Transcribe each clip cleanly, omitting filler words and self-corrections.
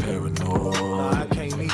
paranoid. Nah, I can't eat.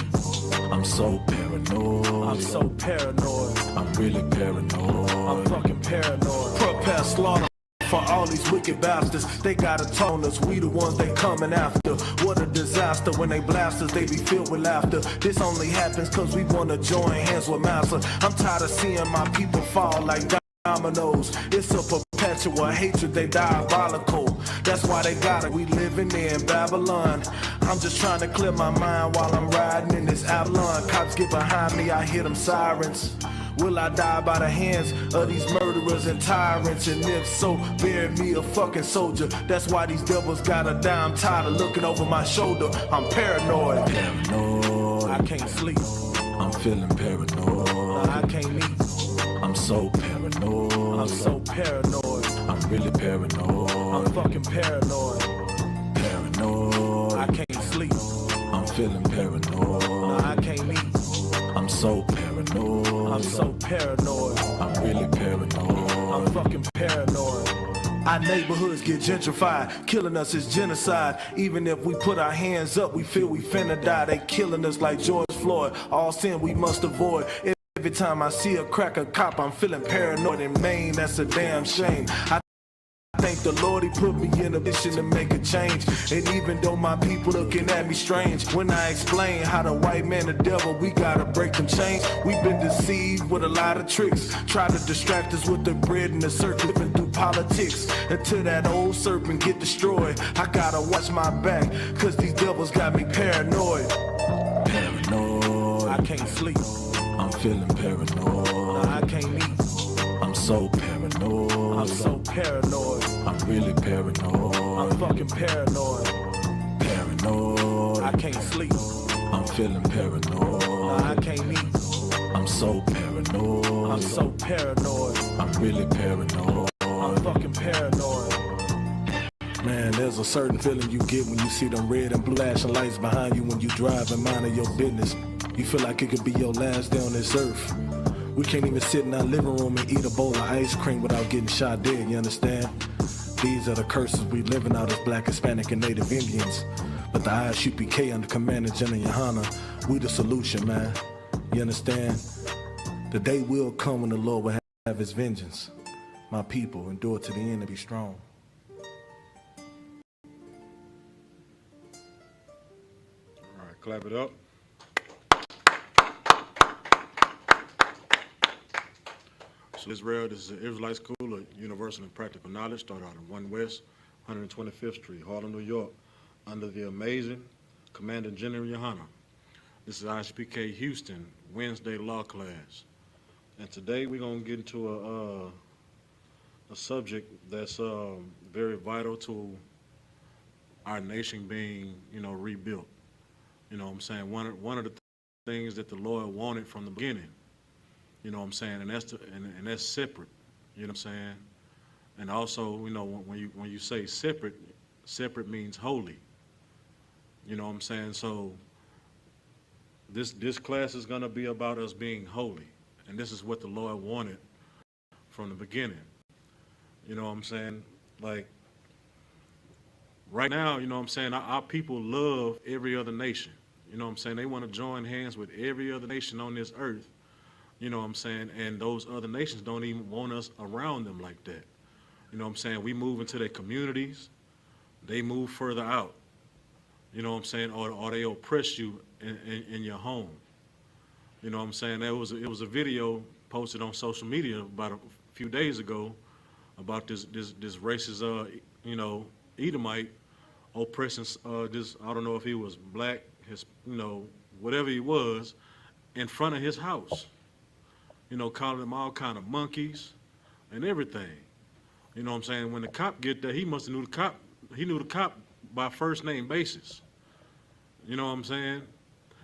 I'm so paranoid. I'm so paranoid. I'm really paranoid. I'm fucking paranoid. Prepare slaughter for all these wicked bastards. They gotta tone us, we the ones they coming after. What a disaster when they blast us, they be filled with laughter. This only happens cause we wanna join hands with Massa. I'm tired of seeing my people fall like dominoes. It's a perpetual hatred, they diabolical. That's why they got it, we living in Babylon. I'm just trying to clear my mind while I'm riding in this Avalon. Cops get behind me, I hear them sirens. Will I die by the hands of these murderers and tyrants? And if so, bury me a fucking soldier. That's why these devils gotta die. I'm tired of looking over my shoulder. I'm paranoid. Paranoid. I can't sleep. I'm feeling paranoid. Nah, I can't eat. I'm so paranoid. I'm so paranoid. I'm really paranoid. I'm fucking paranoid. Paranoid. I can't sleep. I'm feeling paranoid. Nah, I can't eat. I'm so paranoid. I'm so paranoid. I'm really paranoid. I'm fucking paranoid. Our neighborhoods get gentrified. Killing us is genocide. Even if we put our hands up, we feel we finna die. They killing us like George Floyd. All sin we must avoid. Every time I see a cracker cop, I'm feeling paranoid. In Maine, that's a damn shame. I thank the Lord he put me in a position to make a change. And even though my people looking at me strange, when I explain how the white man the devil, we gotta break them chains. We've been deceived with a lot of tricks. Try to distract us with the bread and the circle, living through politics. Until that old serpent get destroyed, I gotta watch my back, cause these devils got me paranoid. Paranoid. I can't sleep. I'm feeling paranoid. Nah, I can't eat. I'm so paranoid. I'm so paranoid. I'm really paranoid. I'm fucking paranoid. Paranoid. I can't sleep. I'm feeling paranoid. Nah, I can't eat. I'm so paranoid. I'm so paranoid. I'm really paranoid. I'm fucking paranoid. Man, there's a certain feeling you get when you see them red and blue flashing lights behind you when you drive and minding your business. You feel like it could be your last day on this earth. We can't even sit in our living room and eat a bowl of ice cream without getting shot dead, you understand? These are the curses we living out as Black, Hispanic, and Native Indians. But the I.S.U.P.K under Commander General YAHANNA, we the solution, man. You understand? The day will come when the Lord will have his vengeance. My people, endure to the end and be strong. All right, clap it up. So Israel, this is the Israelite School of Universal and Practical Knowledge, started out in 1 West, 125th Street, Harlem, New York, under the amazing Commander General YAHANNA. This is I.S.U.P.K. Houston Wednesday law class. And today we're going to get into a subject that's very vital to our nation being, rebuilt. You know what I'm saying? One of the things that the Lord wanted from the beginning. You know what I'm saying, and that's separate. You know what I'm saying, and also, when you say separate, separate means holy. You know what I'm saying. So this class is gonna be about us being holy, and this is what the Lord wanted from the beginning. You know what I'm saying. Like right now, you know what I'm saying. Our people love every other nation. You know what I'm saying. They want to join hands with every other nation on this earth. You know what I'm saying? And those other nations don't even want us around them like that. You know what I'm saying? We move into their communities. They move further out. You know what I'm saying? Or they oppress you in your home. You know what I'm saying? It was a video posted on social media about a few days ago about this racist, Edomite oppressing this, I don't know if he was black, whatever he was, in front of his house. Calling them all kind of monkeys and everything. You know what I'm saying? When the cop get there, he must have knew the cop. He knew the cop by first name basis. You know what I'm saying?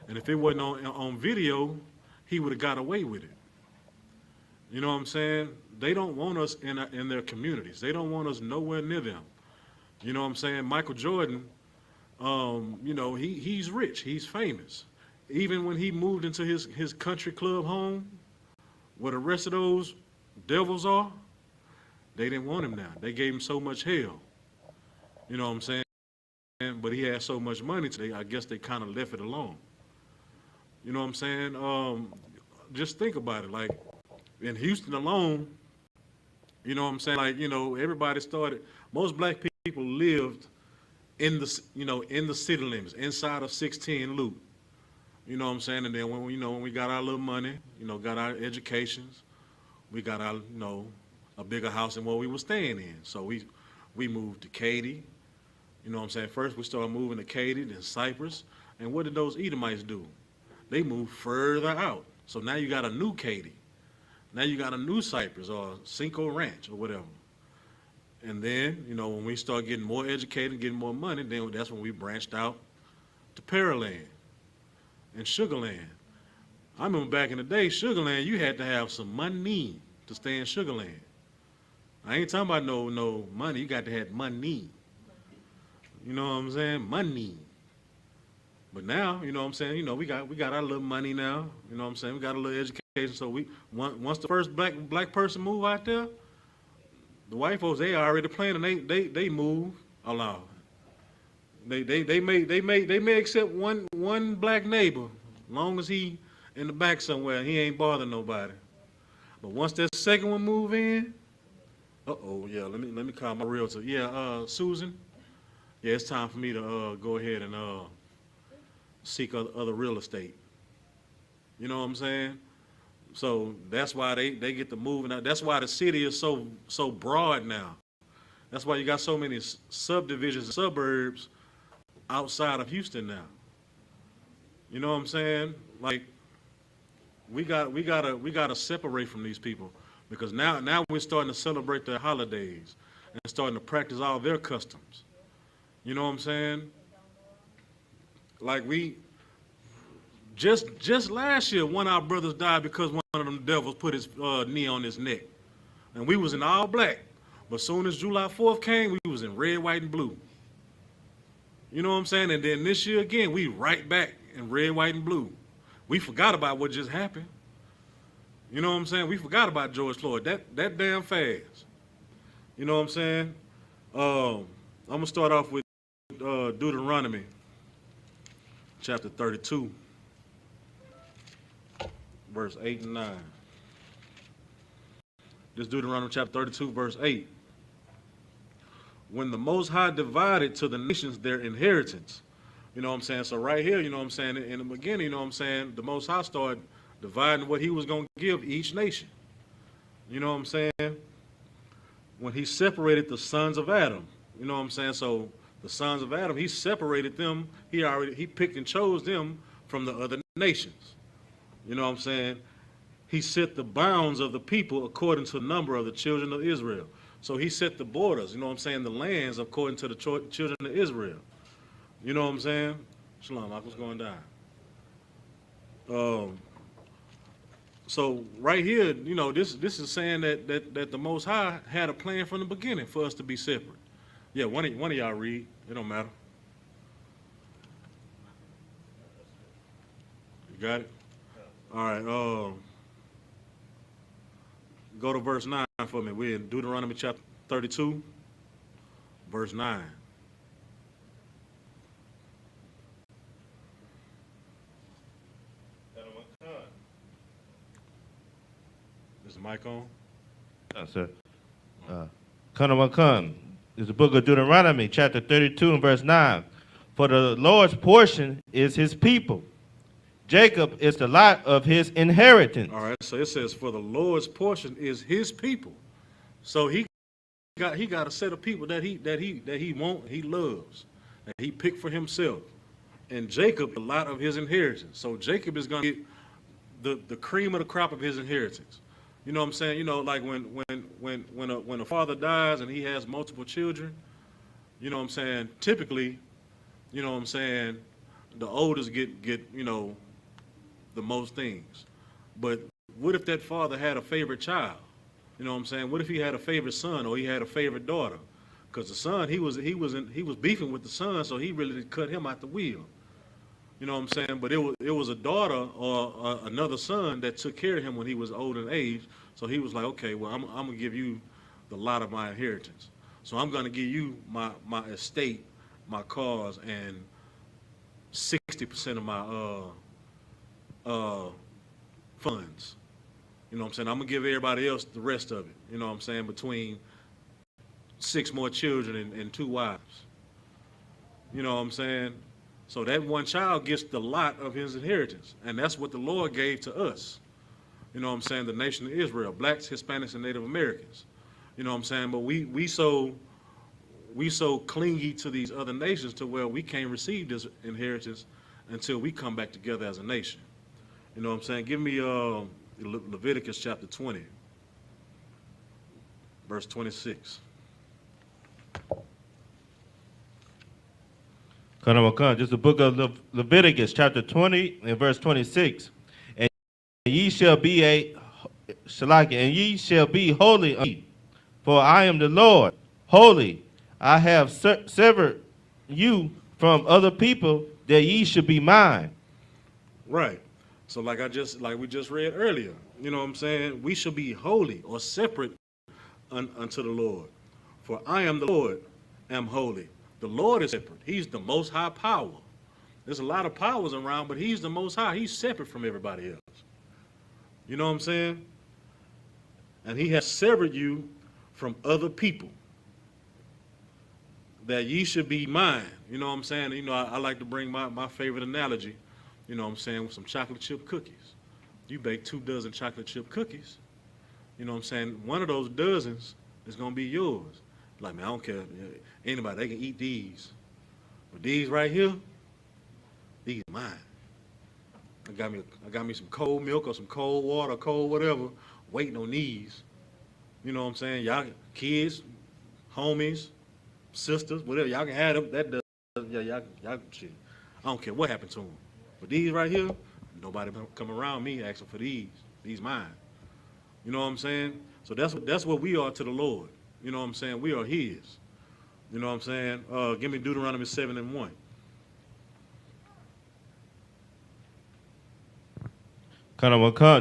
And if it wasn't on video, he would have got away with it. You know what I'm saying? They don't want us in their communities. They don't want us nowhere near them. You know what I'm saying? Michael Jordan, he's rich. He's famous. Even when he moved into his country club home, where the rest of those devils are, they didn't want him now. They gave him so much hell. You know what I'm saying? But he had so much money today, I guess they kind of left it alone. You know what I'm saying? Just think about it. Like in Houston alone, you know what I'm saying? Like, you know, everybody started, most black people lived in the, you know, in the city limits, inside of 610 loop. You know what I'm saying? And then when, you know, when we got our little money, you know, got our educations, we got our, you know, a bigger house than what we were staying in. So we moved to Katy. You know what I'm saying? First we started moving to Katy, then Cypress. And what did those Edomites do? They moved further out. So now you got a new Katy. Now you got a new Cypress or Cinco Ranch or whatever. And then, you know, when we start getting more educated, getting more money, then that's when we branched out to Pearland and Sugarland. I remember back in the day, Sugarland, you had to have some money to stay in Sugarland. I ain't talking about no money. You got to have money. You know what I'm saying? Money. But now, you know what I'm saying? You know, we got our little money now. You know what I'm saying? We got a little education. So once the first black person move out there, the white folks, they already planning. They move along. They may accept one black neighbor, long as he in the back somewhere, he ain't bothering nobody. But once that second one move in, yeah, let me call my realtor. Yeah, Susan. Yeah, it's time for me to go ahead and seek other real estate. You know what I'm saying? So that's why they get to moving out. That's why the city is so broad now. That's why you got so many subdivisions and suburbs outside of Houston now. You know what I'm saying? Like we gotta separate from these people, because now we're starting to celebrate their holidays and starting to practice all their customs. You know what I'm saying? Like we just last year, one of our brothers died because one of them devils put his knee on his neck, and we was in all black. But soon as July 4th came, we was in red, white, and blue. You know what I'm saying? And then this year again, we right back in red, white, and blue. We forgot about what just happened. You know what I'm saying? We forgot about George Floyd that damn fast. You know what I'm saying? I'm gonna start off with Deuteronomy chapter 32, verse 8 and 9. This Deuteronomy chapter 32, verse 8. When the Most High divided to the nations their inheritance. You know what I'm saying? So right here, you know what I'm saying, in the beginning, you know what I'm saying, the Most High started dividing what he was going to give each nation. You know what I'm saying? When he separated the sons of Adam. You know what I'm saying? So the sons of Adam, he separated them. He picked and chose them from the other nations. You know what I'm saying? He set the bounds of the people according to the number of the children of Israel. So he set the borders, you know what I'm saying, the lands according to the children of Israel. You know what I'm saying? Shalom, what's going down? So right here, you know, this is saying that the Most High had a plan from the beginning for us to be separate. Yeah, one of y'all read. It don't matter. You got it? All right. Go to verse 9 for me. We're in Deuteronomy chapter 32, verse 9. Is the mic on? Yes, sir. Kanawakan is the book of Deuteronomy, chapter 32 and verse 9. For the Lord's portion is his people. Jacob is the lot of his inheritance. All right, so it says, for the Lord's portion is his people. So he got a set of people that he loves, that he picked for himself. And Jacob, the lot of his inheritance. So Jacob is going to get the cream of the crop of his inheritance. You know what I'm saying? You know, like when a father dies and he has multiple children, you know what I'm saying? Typically, you know what I'm saying, the oldest get you know, the most things. But what if that father had a favorite child? You know what I'm saying? What if he had a favorite son or he had a favorite daughter? Because the son, he was beefing with the son, so he really cut him out the wheel. You know what I'm saying? But it was a daughter or another son that took care of him when he was old in age. So he was like, okay, well, I'm gonna give you the lot of my inheritance. So I'm gonna give you my estate my cars and 60% of my funds. You know what I'm saying? I'm gonna give everybody else the rest of it. You know what I'm saying? Between 6 more children and 2 wives. You know what I'm saying? So that one child gets the lot of his inheritance. And that's what the Lord gave to us. You know what I'm saying? The nation of Israel, blacks, Hispanics, and Native Americans. You know what I'm saying? But we so clingy to these other nations to where we can't receive this inheritance until we come back together as a nation. You know what I'm saying? Give me Leviticus chapter 20, verse 26. Just the book of Leviticus, chapter 20 and verse 26. And ye shall be and ye shall be holy unto me, for I am the Lord, holy. I have severed you from other people, that ye should be mine. Right. So like we just read earlier, you know what I'm saying? We should be holy or separate unto the Lord. For I am the Lord, am holy. The Lord is separate. He's the most high power. There's a lot of powers around, but he's the most high. He's separate from everybody else. You know what I'm saying? And he has severed you from other people, that ye should be mine. You know what I'm saying? You know, I like to bring my favorite analogy, you know what I'm saying, with some chocolate chip cookies. You bake 2 dozen chocolate chip cookies, you know what I'm saying? One of those dozens is going to be yours. Like, man, I don't care. Anybody, they can eat these. But these right here, these are mine. I got me some cold milk or some cold water, cold whatever, waiting on these. You know what I'm saying? Y'all, kids, homies, sisters, whatever, y'all can have them. That does, yeah, y'all shit. I don't care what happened to them. But these right here, nobody come around me asking for these. These mine. You know what I'm saying? So that's what we are to the Lord. You know what I'm saying? We are his. You know what I'm saying? Give me Deuteronomy 7 and 1.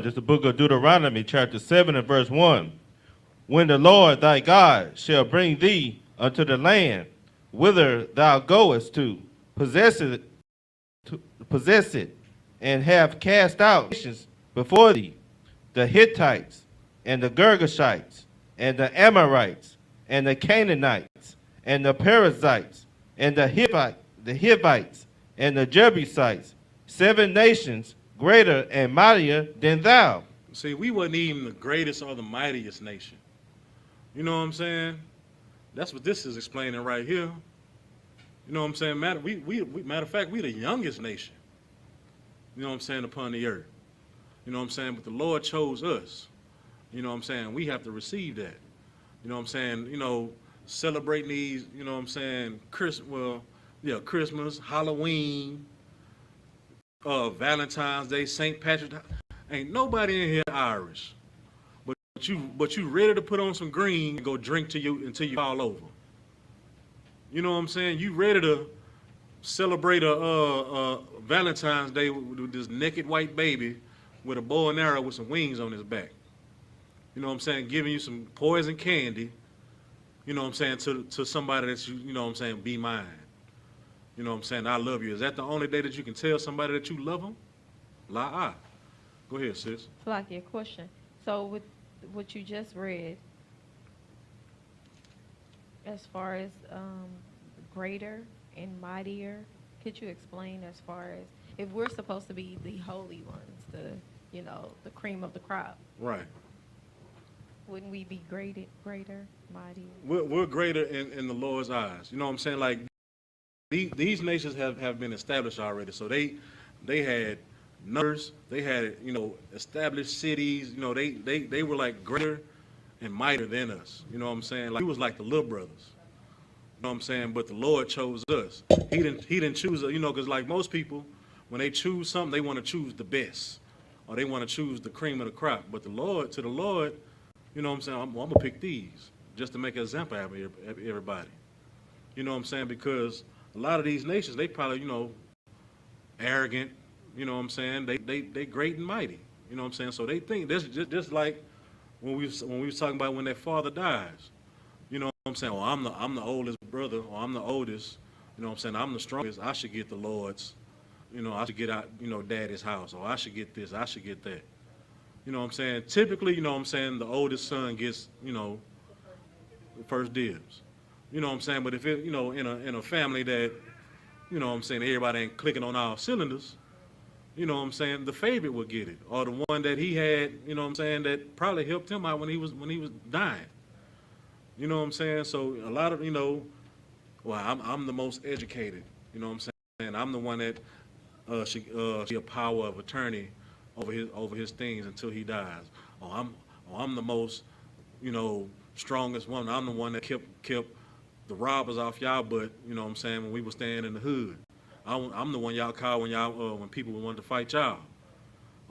Just the book of Deuteronomy, chapter 7 and verse 1. When the Lord thy God shall bring thee unto the land whither thou goest to possess it, and have cast out nations before thee, the Hittites, and the Girgashites, and the Amorites, and the Canaanites, and the Perizzites, and the Hivites, and the Jebusites, 7 nations greater and mightier than thou. See, we wasn't even the greatest or the mightiest nation. You know what I'm saying? That's what this is explaining right here. You know what I'm saying? Matter of fact, we the youngest nation. You know what I'm saying, upon the earth. You know what I'm saying? But the Lord chose us. You know what I'm saying? We have to receive that. You know what I'm saying? You know, celebrating these, you know what I'm saying, Christmas, Halloween, Valentine's Day, St. Patrick's Day. Ain't nobody in here Irish. But you ready to put on some green and go drink until you fall over. You know what I'm saying? You ready to celebrate a Valentine's Day with this naked white baby with a bow and arrow with some wings on his back. You know what I'm saying? Giving you some poison candy, you know what I'm saying, to somebody that you know what I'm saying, be mine. You know what I'm saying? I love you. Is that the only day that you can tell somebody that you love them? La. Go ahead, sis. Like your question. So with what you just read, as far as greater and mightier, could you explain as far as if we're supposed to be the holy ones, the cream of the crop? Right. Wouldn't we be greater, mightier? We're greater in the Lord's eyes. You know what I'm saying? Like these nations have been established already. So they had numbers, they had, you know, established cities, you know, they were like greater and mightier than us. You know what I'm saying? Like we was like the little brothers. You know what I'm saying? But the Lord chose us. He didn't choose, you know, because like most people, when they choose something, they want to choose the best, or they want to choose the cream of the crop. But to the Lord, you know what I'm saying, I'm gonna pick these just to make an example out of everybody. You know what I'm saying? Because a lot of these nations, they probably, you know, arrogant. You know what I'm saying? They great and mighty. You know what I'm saying? So they think this just like when we was talking about when that father dies. You know what I'm saying? Well, I'm the oldest brother, or I'm the oldest. You know what I'm saying? I'm the strongest. I should get the Lord's. You know, I should get out, daddy's house, or I should get this, I should get that. You know what I'm saying? Typically, you know what I'm saying, the oldest son gets, the first dibs. You know what I'm saying? But if it, in a family that, you know what I'm saying, everybody ain't clicking on all cylinders, you know what I'm saying, the favorite will get it. Or the one that he had, you know what I'm saying, that probably helped him out when he was dying. You know what I'm saying? So a lot of, well, I'm the most educated, you know what I'm saying? I'm the one that should a power of attorney over his things until he dies. Or I'm the most, strongest one. I'm the one that kept the robbers off y'all butt, you know what I'm saying, when we were staying in the hood. I'm the one y'all called when people wanted to fight y'all.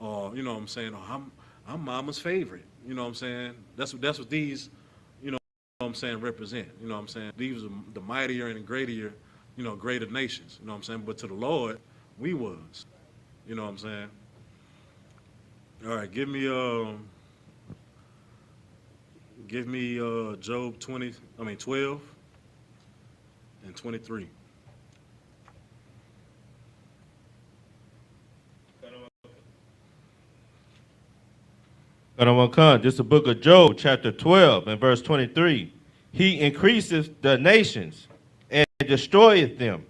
Or, you know what I'm saying, I'm mama's favorite. You know what I'm saying? That's what these, what I'm saying, represent. You know what I'm saying? These are the mightier and greater, greater nations. You know what I'm saying? But to the Lord, we was. You know what I'm saying? All right, give me Job 12 and 23. This is the book of Job, chapter 12, and verse 23. He increaseth the nations and destroyeth them.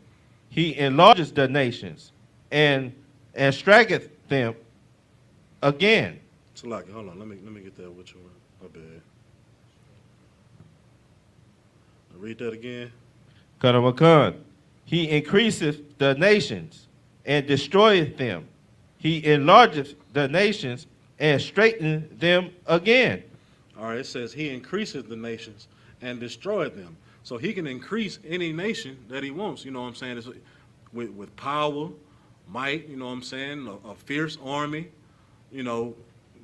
He enlargeth the nations and striketh them again. Salaki, hold on. Let me get that with you. My bad. Read that again. He increaseth the nations and destroyeth them. He enlargeth the nations and straighteneth them again. All right, it says he increases the nations and destroyed them. So he can increase any nation that he wants, you know what I'm saying? It's with power, might, you know what I'm saying, a fierce army,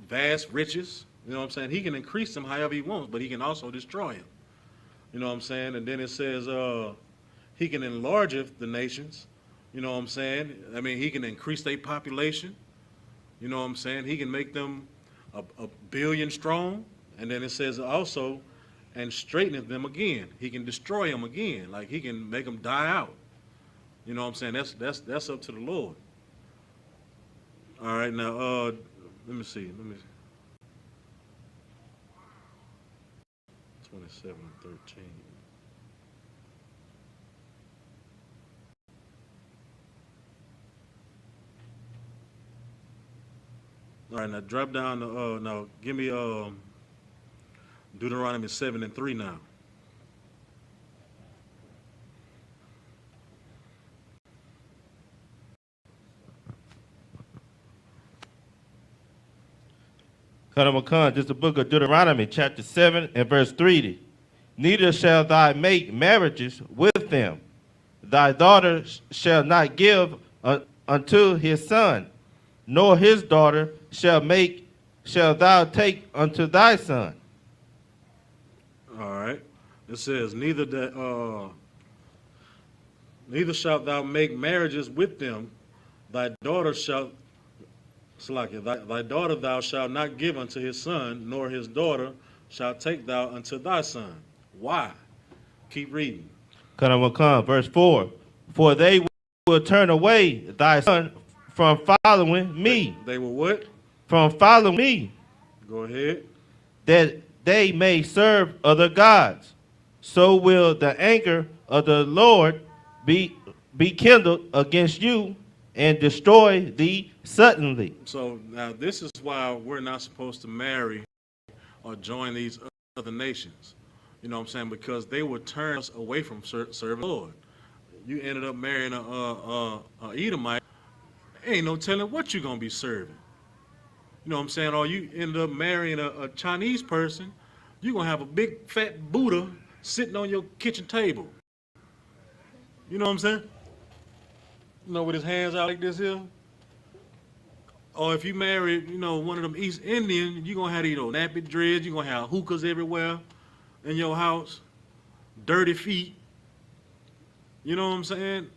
vast riches, you know what I'm saying? He can increase them however he wants, but he can also destroy them. You know what I'm saying? And then it says he can enlarge the nations, you know what I'm saying? I mean, he can increase their population. You know what I'm saying? He can make them a billion strong. And then it says also, and straighten them again. He can destroy them again. Like he can make them die out. You know what I'm saying? That's up to the Lord. All right, now let me see. 27 and 13. All right, now drop down to, now give me Deuteronomy 7 and 3 now. This is the book of Deuteronomy, chapter 7 and verse 3. Neither shall thou make marriages with them. Thy daughter shall not give unto his son, nor his daughter shall thou take unto thy son. All right. It says, neither shalt thou make marriages with them. Thy daughter thy daughter thou shalt not give unto his son, nor his daughter shalt take thou unto thy son. Why? Keep reading. Verse 4. For they will turn away thy son from following me. They will what? From following me. Go ahead. That they may serve other gods. So will the anger of the Lord be kindled against you and destroy thee suddenly. So now this is why we're not supposed to marry or join these other nations. You know what I'm saying? Because they would turn us away from serving the Lord. You ended up marrying a Edomite, ain't no telling what you're going to be serving. You know what I'm saying? Or you ended up marrying a Chinese person, you're going to have a big fat Buddha sitting on your kitchen table. You know what I'm saying? With his hands out like this here. Or if you marry, one of them East Indians, you're going to have these nappy dreads, you're going to have hookahs everywhere in your house, dirty feet. You know what I'm saying?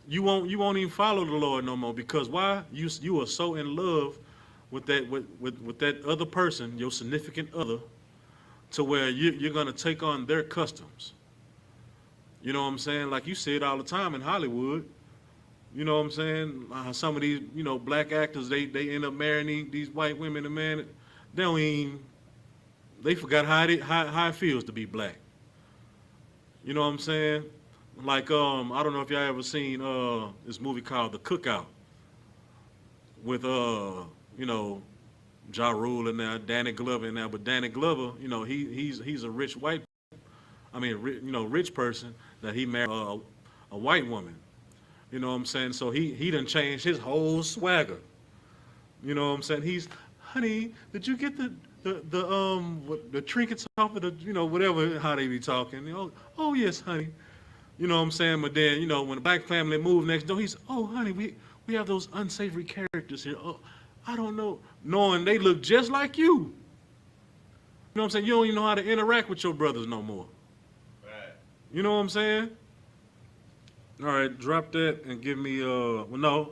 You won't even follow the Lord no more, because why? You are so in love with that other person, your significant other, to where you're going to take on their customs. You know what I'm saying? Like you see it all the time in Hollywood. You know what I'm saying? Some of these, you know, black actors, they end up marrying these white women, and man, they don't even, they forgot how it feels to be black. You know what I'm saying? Like, I don't know if y'all ever seen this movie called The Cookout with you know, Ja Rule and now Danny Glover and now, but Danny Glover, you know, he's a rich white, you know, rich person that he married a white woman. You know what I'm saying? So he done changed his whole swagger. You know what I'm saying? He's, honey, did you get the trinkets off of the, you know, whatever, how they be talking. You know, oh yes, honey. You know what I'm saying? But then, you know, when the black family moved next door, he's, oh honey, we have those unsavory characters here. Oh, I don't know. Knowing they look just like you. You know what I'm saying? You don't even know how to interact with your brothers no more. Right. You know what I'm saying? All right, drop that and give me, well, no.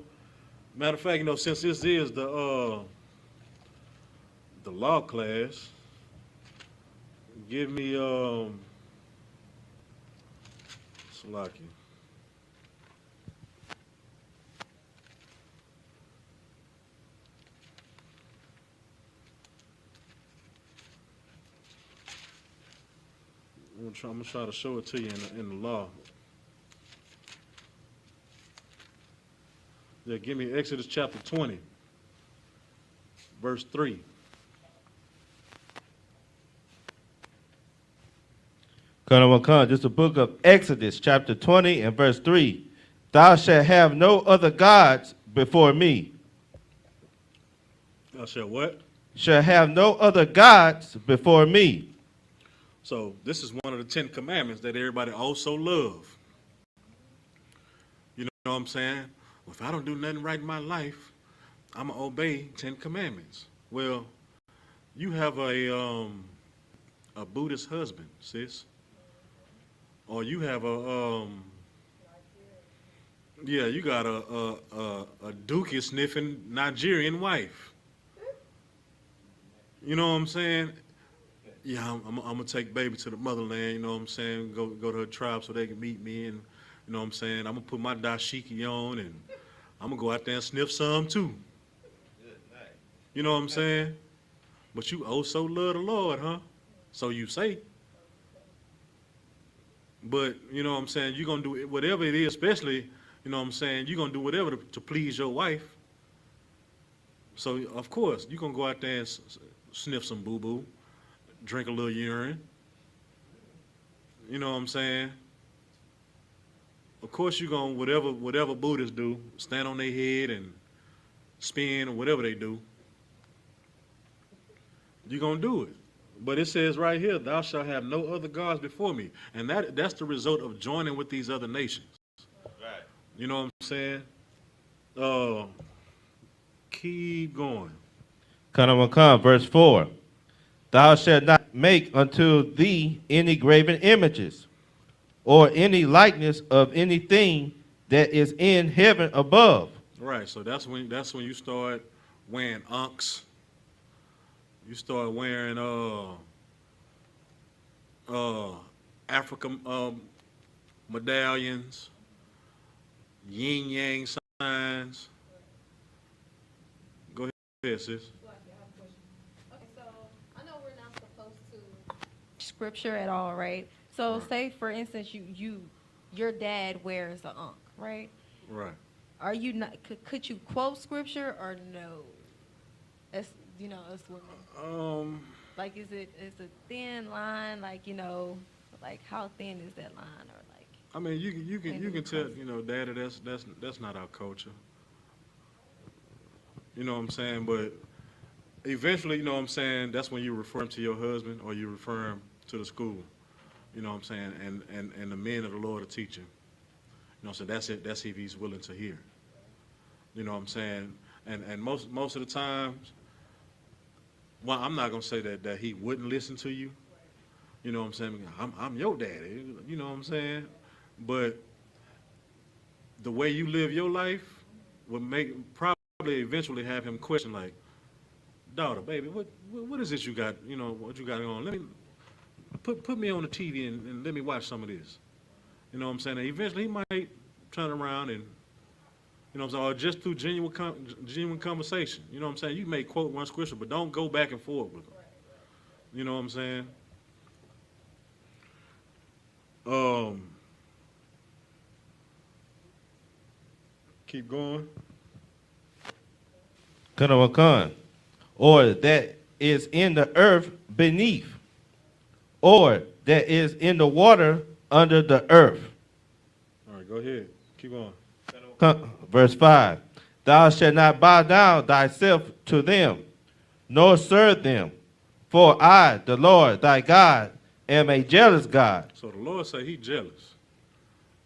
Matter of fact, you know, since this is the law class, give me, Salaki. I'm gonna try to show it to you in the law. Yeah, give me Exodus chapter 20, verse 3. This is the book of Exodus, chapter 20 and verse 3. Thou shalt have no other gods before me. Thou shalt what? Shall have no other gods before me. So this is one of the 10 commandments that everybody also love. You know what I'm saying? Well, if I don't do nothing right in my life, I'm going to obey 10 commandments. Well, you have a Buddhist husband, sis. Or you have yeah, you got a dookie sniffing Nigerian wife. You know what I'm saying? Yeah, I'm gonna take baby to the motherland. You know what I'm saying? Go to her tribe so they can meet me, and you know what I'm saying? I'm gonna put my dashiki on, and I'm gonna go out there and sniff some too. You know what I'm saying? But you oh so love the Lord, huh? So you say. But, you know what I'm saying, you're going to do whatever it is, especially, you know what I'm saying, you're going to do whatever to please your wife. So, of course, you're going to go out there and sniff some boo-boo, drink a little urine. You know what I'm saying? Of course, you're going to, whatever Buddhists do, stand on their head and spin or whatever they do, you're going to do it. But it says right here, thou shalt have no other gods before me. And that's the result of joining with these other nations. Right. You know what I'm saying? Keep going. Verse 4. Thou shalt not make unto thee any graven images, or any likeness of anything that is in heaven above. Right, so that's when you start wearing unks. You start wearing African medallions, yin yang signs. Go ahead, sis. Okay, so I know we're not supposed to scripture at all, right? So Right. say for instance your dad wears an ankh, right? Right. Are you not could you quote scripture or no? As you know, us women. Like is it a thin line, like, you know, like how thin is that line, or like I mean, you can tell, you know, Daddy, that's not our culture. You know what I'm saying? But eventually, you know what I'm saying, that's when you refer him to your husband or you refer him to the school. You know what I'm saying? And the men of the Lord will teach him. You know, so that's it. That's if he's willing to hear. You know what I'm saying? And most of the times, well, I'm not gonna say that he wouldn't listen to you. You know what I'm saying? I'm your daddy. You know what I'm saying? But the way you live your life would probably eventually have him question, like, daughter, baby, what is this you got? You know what you got on? Let me put me on the TV and let me watch some of this. You know what I'm saying? And eventually he might turn around and, you know what I'm saying, or just through genuine conversation. You know what I'm saying? You may quote one scripture, but don't go back and forth with them. You know what I'm saying? Keep going. Kanawakan, or that is in the earth beneath, or that is in the water under the earth. All right, go ahead. Keep on. Verse 5, thou shalt not bow down thyself to them, nor serve them, for I, the Lord thy God, am a jealous God. So the Lord say he jealous.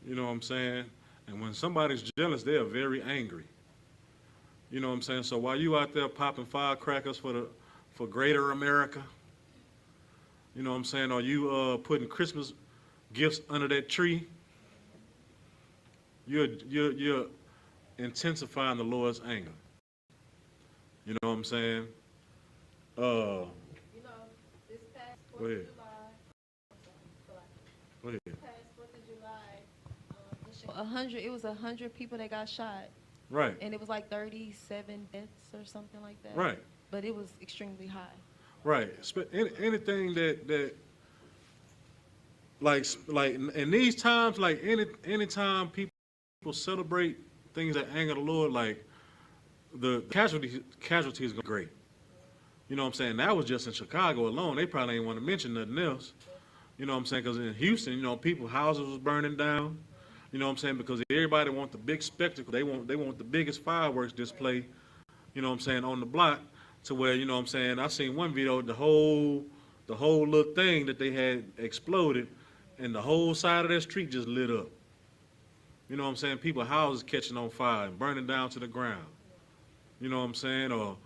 You know what I'm saying? And when somebody's jealous, they are very angry. You know what I'm saying? So while you out there popping firecrackers for greater America, you know what I'm saying? Are you putting Christmas gifts under that tree? You're intensifying the Lord's anger. You know what I'm saying? You know, this past 4th Go of ahead. July, Go ahead. this past 4th of July, it was 100 people that got shot, Right. and it was like 37 deaths or something like that. Right. But it was extremely high. Right. Anything that like in these times, like anytime people celebrate things that anger the Lord, like the casualties is great. You know what I'm saying? That was just in Chicago alone. They probably ain't want to mention nothing else. You know what I'm saying? Because in Houston, you know, houses was burning down. You know what I'm saying? Because everybody want the big spectacle. They want the biggest fireworks display. You know what I'm saying, on the block, to where, you know what I'm saying, I seen one video, the whole little thing that they had exploded, and the whole side of that street just lit up. You know what I'm saying? People's houses catching on fire and burning down to the ground. You know what I'm saying? Or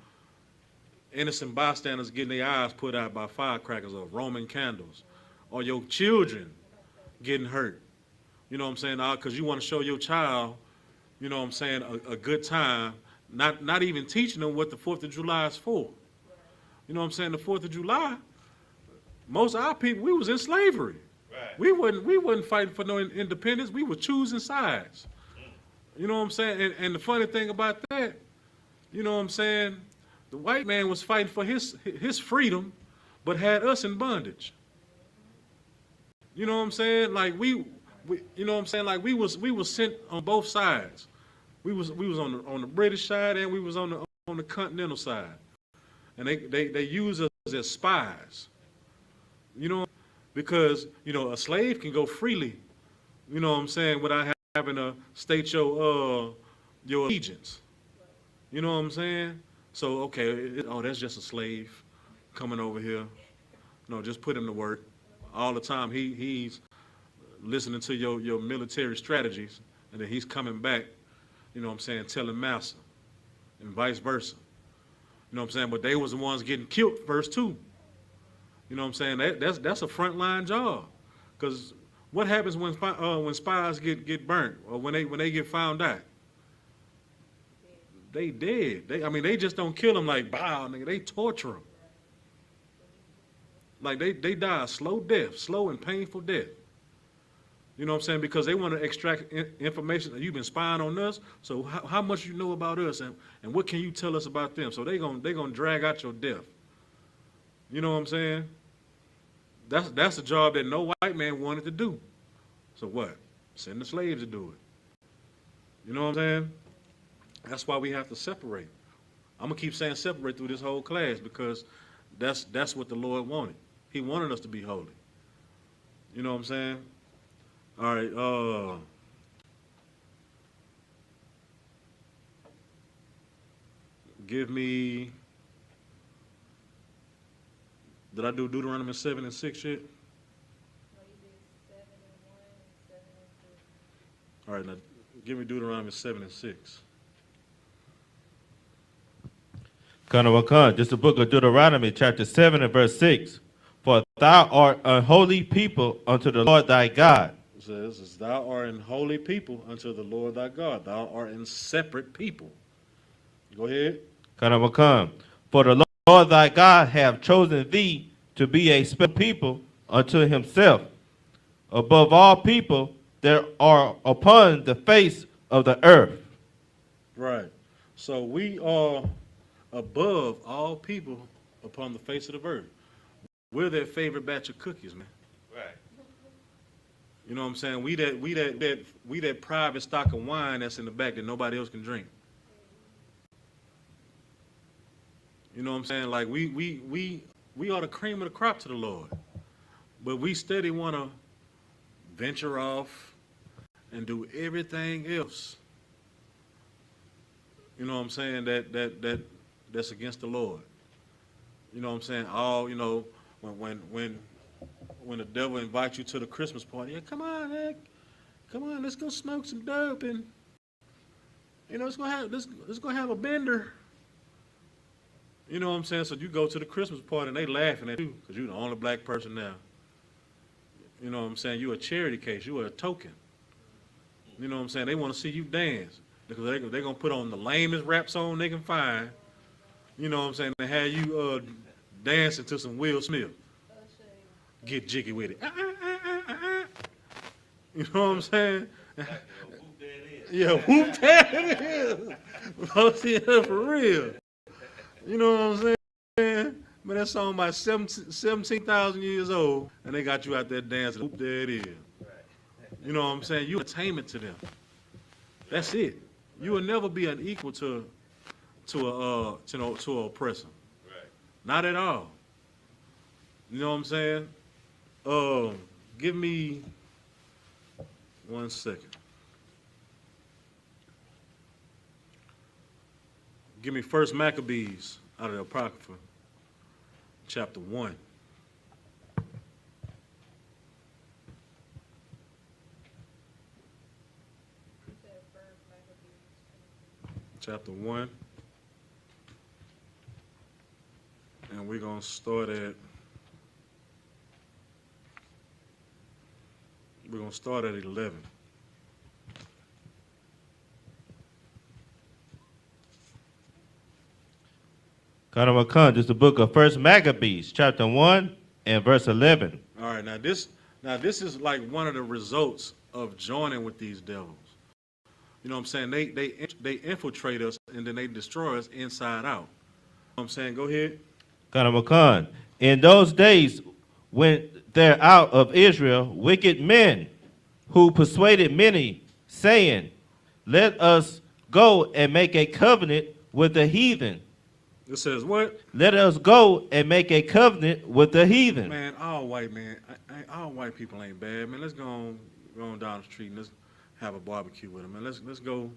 innocent bystanders getting their eyes put out by firecrackers or Roman candles. Or your children getting hurt. You know what I'm saying? Because you want to show your child, you know what I'm saying, a good time, not even teaching them what the 4th of July is for. You know what I'm saying? The 4th of July, most of our people, we was in slavery. Right. We wasn't fighting for no independence. We were choosing sides. You know what I'm saying? And the funny thing about that, you know what I'm saying, the white man was fighting for his freedom, but had us in bondage. You know what I'm saying? Like we you know what I'm saying? Like we was sent on both sides. We was on the British side, and we was on the continental side. And they use us as spies. You know, because, you know, a slave can go freely, you know what I'm saying, without having to state your allegiance. You know what I'm saying? So, okay, that's just a slave coming over here. No, just put him to work. All the time he's listening to your military strategies, and then he's coming back, you know what I'm saying, telling massa, and vice versa. You know what I'm saying? But they was the ones getting killed first too. You know what I'm saying? That's a frontline job. Because what happens when spies get burnt, or when they get found out? They dead. They just don't kill them like, bow, nigga. They torture them. Like they die a slow death, slow and painful death. You know what I'm saying? Because they want to extract information that you've been spying on us. So how much you know about us, and what can you tell us about them? So they gonna drag out your death. You know what I'm saying? That's a job that no white man wanted to do. So what? Send the slaves to do it. You know what I'm saying? That's why we have to separate. I'm gonna keep saying separate through this whole class, because that's what the Lord wanted. He wanted us to be holy. You know what I'm saying? All right, give me, did I do Deuteronomy 7 and 6 yet? No, you did 7 and 1 and 7 and 2. All right, now give me Deuteronomy 7 and 6. Kanawakan, just the book of Deuteronomy, chapter 7 and verse 6. For thou art a holy people unto the Lord thy God. It says, thou art an holy people unto the Lord thy God. Thou art in separate people. Go ahead. Kanawakan, for the Lord thy God hath chosen thee to be a special people unto himself, above all people there are upon the face of the earth. Right. So we are above all people upon the face of the earth. We're their favorite batch of cookies, man. Right. You know what I'm saying? We that private stock of wine that's in the back that nobody else can drink. You know what I'm saying? Like we are the cream of the crop to the Lord. But we steady want to venture off and do everything else. You know what I'm saying? That's against the Lord. You know what I'm saying? All, you know, when the devil invites you to the Christmas party, yeah, come on, heck, come on, let's go smoke some dope and, you know, let's go have a bender. You know what I'm saying? So you go to the Christmas party and they laughing at you because you're the only black person there. You know what I'm saying? You're a charity case. You're a token. You know what I'm saying? They want to see you dance because they're going to put on the lamest rap song they can find. You know what I'm saying? They have you dancing to some Will Smith. Get jiggy with it. You know what I'm saying? Yeah, whoop that it is. Oh, see, for real. You know what I'm saying? Man, that song about 17,000 years old, and they got you out there dancing. Whoop, there it is. You know what I'm saying? You entertainment to them. That's it. You will never be an equal to an oppressor. Right. Not at all. You know what I'm saying? Give me 1 second. Give me 1 Maccabees out of the Apocrypha, chapter 1. Chapter 1. And we're going to start at 11. Kanamakan, this is the book of 1 Maccabees, chapter 1 and verse 11. All right, now this is like one of the results of joining with these devils. You know what I'm saying? They infiltrate us and then they destroy us inside out. You know what I'm saying? Go ahead. Kanamakan, in those days went there out of Israel wicked men who persuaded many, saying, let us go and make a covenant with the heathen. It says what? Let us go and make a covenant with the heathen. Man, all white people ain't bad, man. Let's go on down the street and let's have a barbecue with them, man. Let's go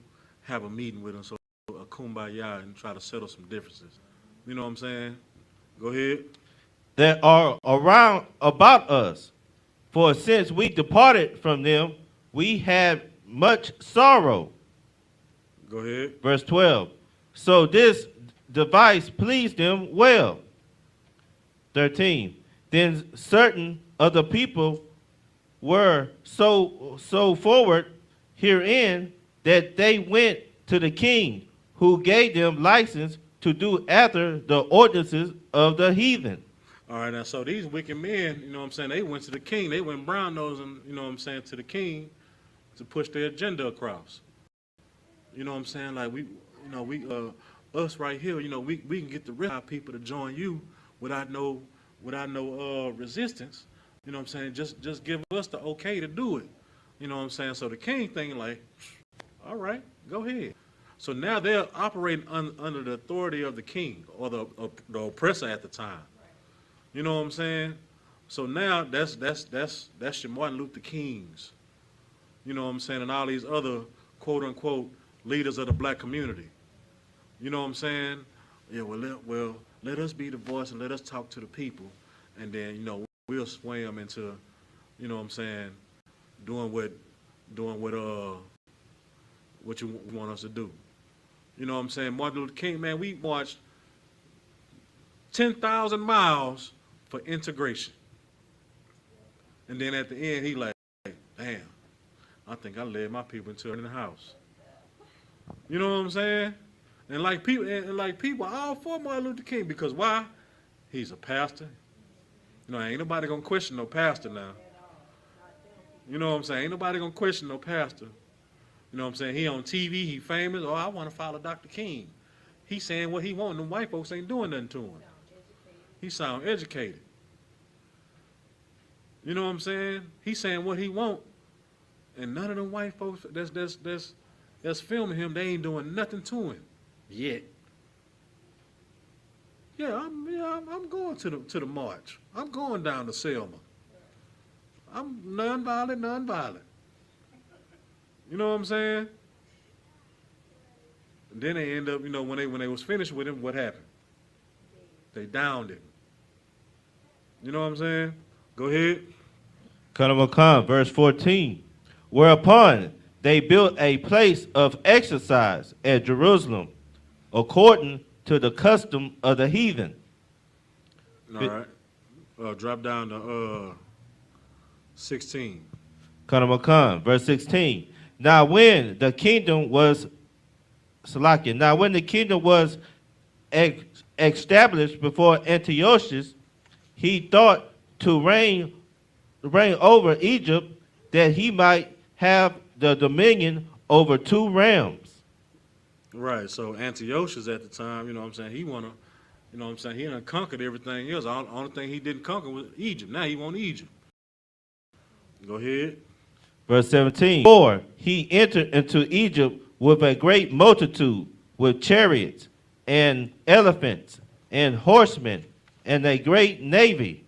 have a meeting with them, so a kumbaya, and try to settle some differences. You know what I'm saying? Go ahead. That are around about us, for since we departed from them, we had much sorrow. Go ahead. Verse 12. So this device pleased them well. 13. Then certain of the people were so forward herein that they went to the king, who gave them license to do after the ordinances of the heathen. All right, now, so these wicked men, you know what I'm saying, they went to the king. They went brown-nosing, you know what I'm saying, to the king to push their agenda across. You know what I'm saying? Like, us right here, you know, we can get the rest of our people to join you without no resistance. You know what I'm saying? Just give us the okay to do it. You know what I'm saying? So the king thinking like, all right, go ahead. So now they're operating under the authority of the king or the oppressor at the time. You know what I'm saying? So now that's your Martin Luther Kings. You know what I'm saying? And all these other quote unquote leaders of the black community. You know what I'm saying? Yeah, well, let us be the voice and let us talk to the people, and then, you know, we'll sway them into, you know what I'm saying, doing what you want us to do. You know what I'm saying? Martin Luther King, man, we marched 10,000 miles for integration. And then at the end, he like, damn, I think I led my people into the house. You know what I'm saying? And like people all for Martin Luther King, because why? He's a pastor. You know, ain't nobody gonna question no pastor now. You know what I'm saying? Ain't nobody gonna question no pastor. You know what I'm saying? He on TV, he famous. Oh, I want to follow Dr. King. He saying what he want. Them white folks ain't doing nothing to him. He sound educated. You know what I'm saying? He saying what he want, and none of them white folks that's filming him, they ain't doing nothing to him yet. Yeah, I'm going to the march. I'm going down to Selma. I'm nonviolent. You know what I'm saying? And then they end up, you know, when they was finished with him, what happened? They downed him. You know what I'm saying? Go ahead. Kanamakon, verse 14. Whereupon they built a place of exercise at Jerusalem, according to the custom of the heathen. All right. Drop down to 16. Kanamakon, verse 16. Now when the kingdom was established before Antiochus, he thought to reign over Egypt, that he might have the dominion over 2 realms. Right. So Antiochus at the time, you know what I'm saying, he wanna, you know what I'm saying, he done conquered everything else. The only thing he didn't conquer was Egypt. Now he want Egypt. Go ahead. Verse 17. For he entered into Egypt with a great multitude, with chariots and elephants and horsemen and a great navy.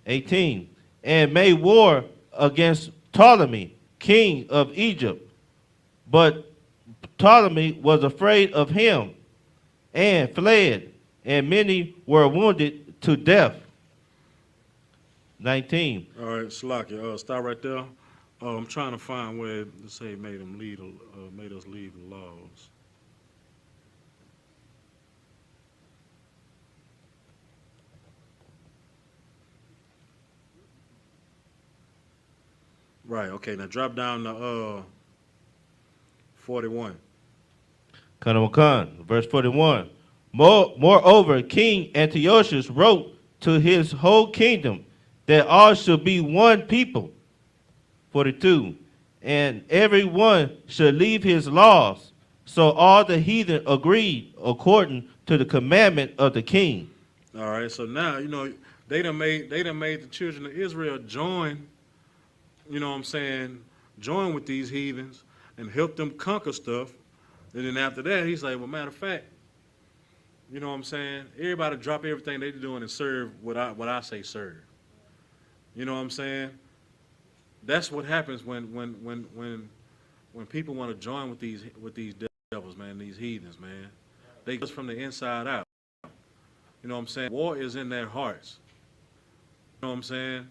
18. And made war against Ptolemy, king of Egypt. But Ptolemy was afraid of him and fled, and many were wounded to death. 19. All right, Shalaki, stop right there. I'm trying to find where it say made us leave the laws. Right. Okay. Now drop down to 41. Kanamakon, verse 41. Moreover, King Antiochus wrote to his whole kingdom that all should be one people. 42. And every one should leave his laws. So all the heathen agreed according to the commandment of the king. All right. So now, you know, they done made the children of Israel join. You know what I'm saying? Join with these heathens and help them conquer stuff. And then after that, he's like, well, matter of fact, you know what I'm saying? Everybody drop everything they're doing and serve what I say serve. You know what I'm saying? That's what happens when people want to join with these devils, man, these heathens, man. They just from the inside out. You know what I'm saying? War is in their hearts. You know what I'm saying?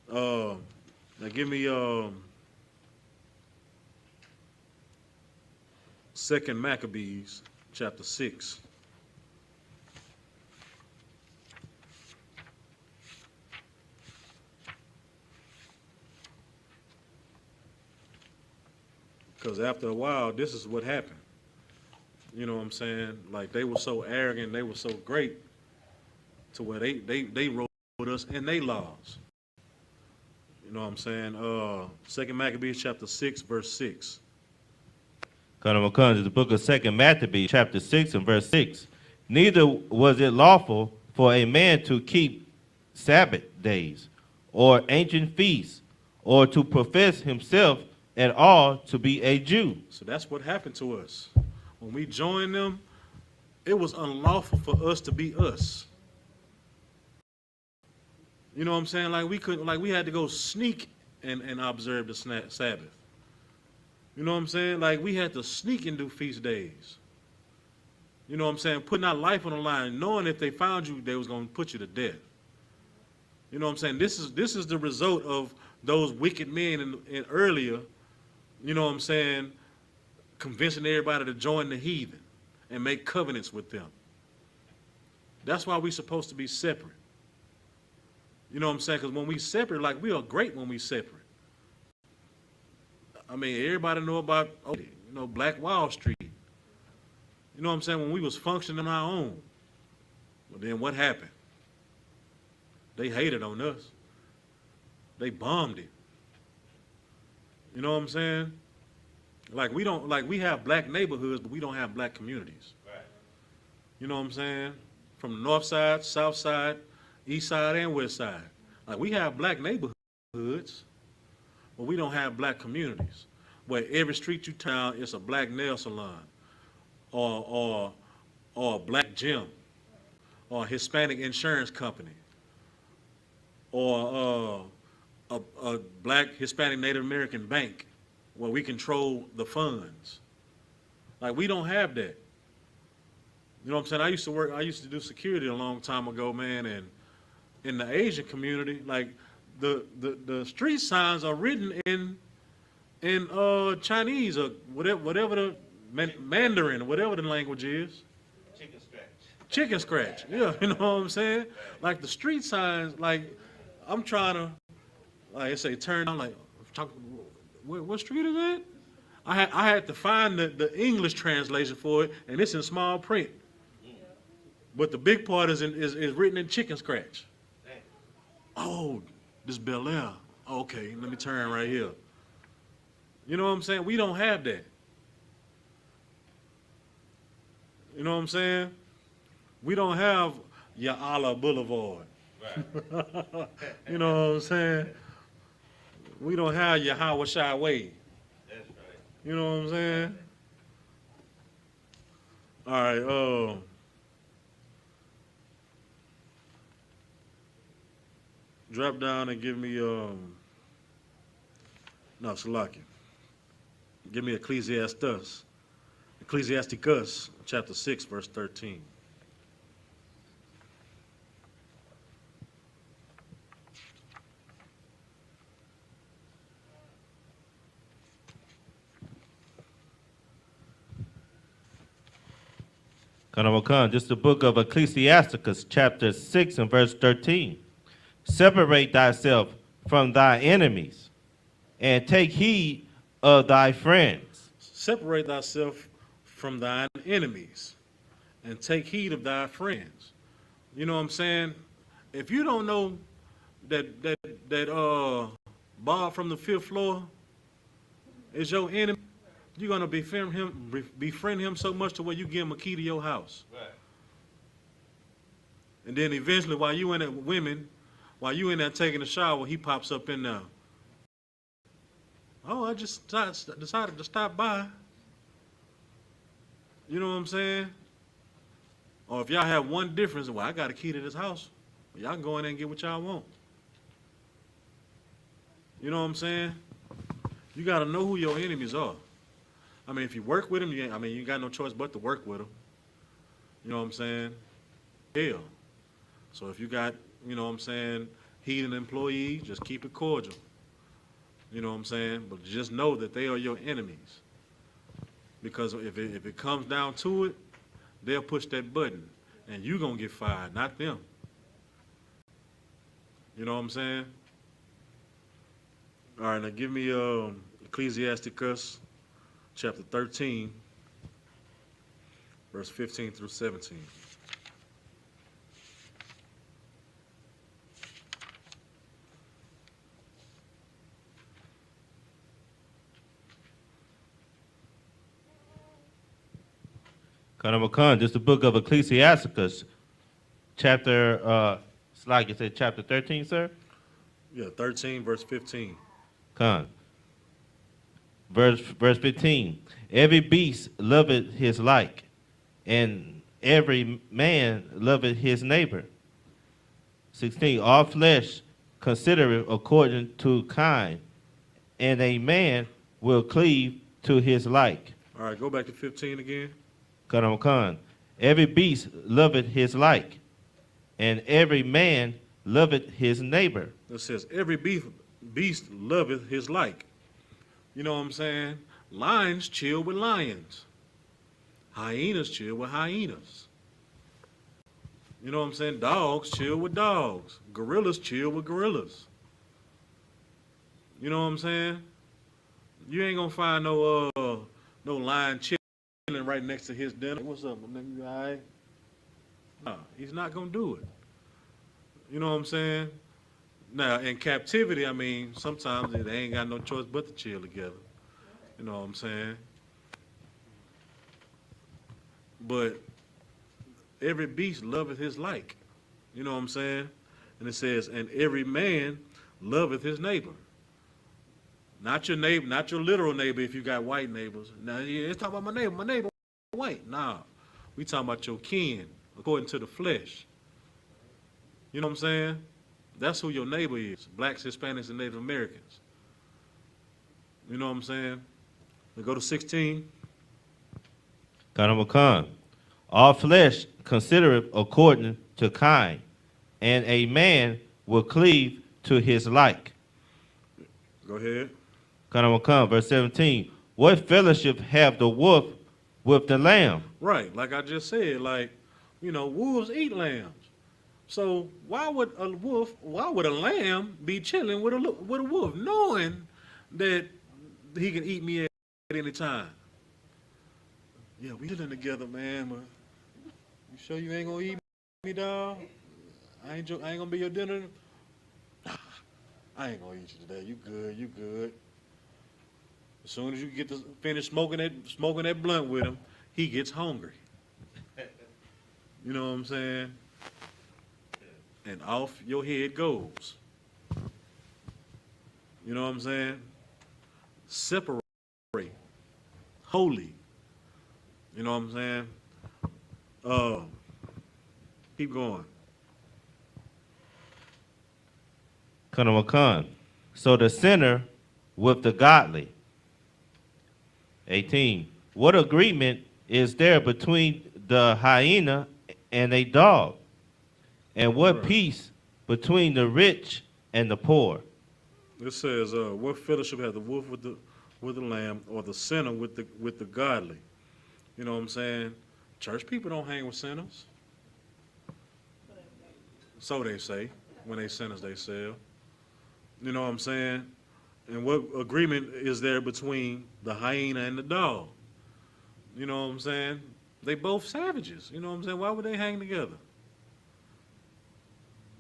Now give me 2 Maccabees chapter 6. Because after a while, this is what happened. You know what I'm saying? Like, they were so arrogant, they were so great, to where they wrote us in their laws. You know what I'm saying? 2 Maccabees chapter 6, verse 6. Kanamakon is the book of 2 Maccabees, chapter 6 and verse 6. Neither was it lawful for a man to keep Sabbath days, or ancient feasts, or to profess himself at all to be a Jew. So that's what happened to us. When we joined them, it was unlawful for us to be us. You know what I'm saying? Like, we had to go sneak and observe the Sabbath. You know what I'm saying? Like, we had to sneak and do feast days. You know what I'm saying? Putting our life on the line, knowing if they found you, they was going to put you to death. You know what I'm saying? This is the result of those wicked men in earlier, you know what I'm saying, convincing everybody to join the heathen and make covenants with them. That's why we're supposed to be separate. You know what I'm saying? Because when we separate, like, we are great when we separate. I mean, everybody know about, you know, Black Wall Street. You know what I'm saying? When we was functioning on our own. But then what happened? They hated on us. They bombed it. You know what I'm saying? Like we have black neighborhoods, but we don't have black communities. Right. You know what I'm saying? From the north side, south side, east side, and west side. Like we have black neighborhoods, but we don't have black communities. Where every street you turn, it's a black nail salon, or a black gym, or a Hispanic insurance company, or a black Hispanic Native American bank where we control the funds. Like we don't have that. You know what I'm saying? I used to do security a long time ago, man, and in the Asian community, like the street signs are written in Chinese or whatever the Mandarin, whatever the language is. Chicken scratch. Chicken scratch, yeah, you know what I'm saying? Like the street signs, like I'm trying to, like I say, turn down, like, what street is that? I had to find the English translation for it, and it's in small print. But the big part is written in chicken scratch. Oh, this Bel Air. Okay, let me turn right here. You know what I'm saying? We don't have that. You know what I'm saying? We don't have YAHANNA Boulevard. Right. You know what I'm saying? We don't have YAHANNA Way. That's right. You know what I'm saying? All right, drop down and give me, no, Salaki. Give me Ecclesiasticus, chapter 6, verse 13. Kanawakan, just the book of Ecclesiasticus, chapter 6 and verse 13. Separate thyself from thy enemies, and take heed of thy friends. Separate thyself from thine enemies, and take heed of thy friends. You know what I'm saying? If you don't know that Bob from the 5th floor is your enemy, you're gonna befriend him so much to where you give him a key to your house. Right. And then eventually, while you in there taking a shower, he pops up in there. Oh, I just decided to stop by. You know what I'm saying? Or if y'all have one difference, well, I got a key to this house. Y'all can go in there and get what y'all want. You know what I'm saying? You got to know who your enemies are. I mean, if you work with them, you got no choice but to work with them. You know what I'm saying? Hell. So if you got, you know what I'm saying, heathen employees, just keep it cordial. You know what I'm saying? But just know that they are your enemies. Because if it comes down to it, they'll push that button. And you're going to get fired, not them. You know what I'm saying? All right, now give me Ecclesiasticus chapter 13, verse 15 through 17. Kanamakan, just the book of Ecclesiasticus, chapter, it's like you said, chapter 13, sir? Yeah, 13, verse 15. Khan. Verse 15. Every beast loveth his like, and every man loveth his neighbor. 16. All flesh considereth according to kind, and a man will cleave to his like. All right, go back to 15 again. Khan. Every beast loveth his like, and every man loveth his neighbor. It says, every beast loveth his like. You know what I'm saying? Lions chill with lions. Hyenas chill with hyenas. You know what I'm saying? Dogs chill with dogs. Gorillas chill with gorillas. You know what I'm saying? You ain't gonna find no lion chilling right next to his dinner. What's up, nigga? You all right? No, he's not gonna do it. You know what I'm saying? Now, in captivity, I mean, sometimes they ain't got no choice but to chill together. You know what I'm saying? But every beast loveth his like. You know what I'm saying? And it says, and every man loveth his neighbor. Not your neighbor, not your literal neighbor if you got white neighbors. Now, yeah, it's talking about my neighbor white. Nah, we talking about your kin, according to the flesh. You know what I'm saying? That's who your neighbor is, blacks, Hispanics, and Native Americans. You know what I'm saying? We go to 16. Khan. All flesh considereth according to kind, and a man will cleave to his like. Go ahead. Khan, verse 17. What fellowship have the wolf with the lamb? Right, like I just said, like, you know, wolves eat lambs. So why would a lamb be chilling with a wolf, knowing that he can eat me at any time? Yeah, we chilling together, man. But you sure you ain't gonna eat me, dog? I ain't gonna be your dinner. I ain't gonna eat you today. You good? You good? As soon as you get to finish smoking that blunt with him, he gets hungry. You know what I'm saying? And off your head goes. You know what I'm saying? Separate. Holy. You know what I'm saying? Keep going. Khan. So the sinner with the godly. 18. What agreement is there between the hyena and a dog? And what peace between the rich and the poor? It says, what fellowship has the wolf with the lamb, or the sinner with the godly? You know what I'm saying? Church people don't hang with sinners. So they say. When they sinners, they sell. You know what I'm saying? And what agreement is there between the hyena and the dog? You know what I'm saying? They both savages. You know what I'm saying? Why would they hang together?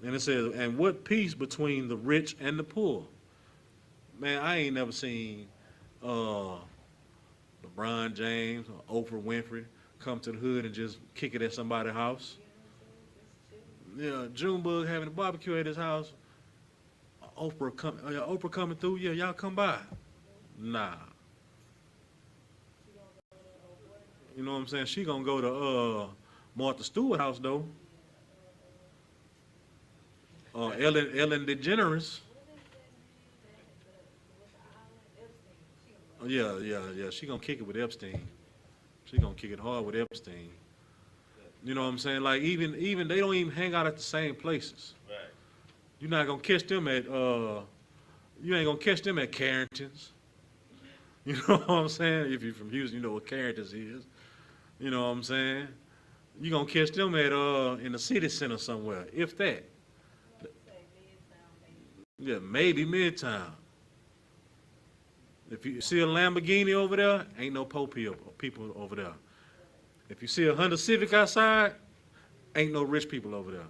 And it says, and what peace between the rich and the poor? Man, I ain't never seen LeBron James or Oprah Winfrey come to the hood and just kick it at somebody's house. Yeah, Junebug having a barbecue at his house. Oprah coming through. Yeah, y'all come by. Nah. You know what I'm saying? She gonna go to Martha Stewart house though. Ellen DeGeneres. Yeah. She gonna kick it with Epstein. She gonna kick it hard with Epstein. You know what I'm saying? Like even they don't even hang out at the same places. Right. You're not gonna catch them at you ain't gonna catch them at Carrington's. You know what I'm saying? If you're from Houston, you know what Carrington's is. You know what I'm saying? You're gonna catch them at in the city center somewhere, if that. Yeah, maybe Midtown. If you see a Lamborghini over there, ain't no poor people over there. If you see a Honda Civic outside, ain't no rich people over there.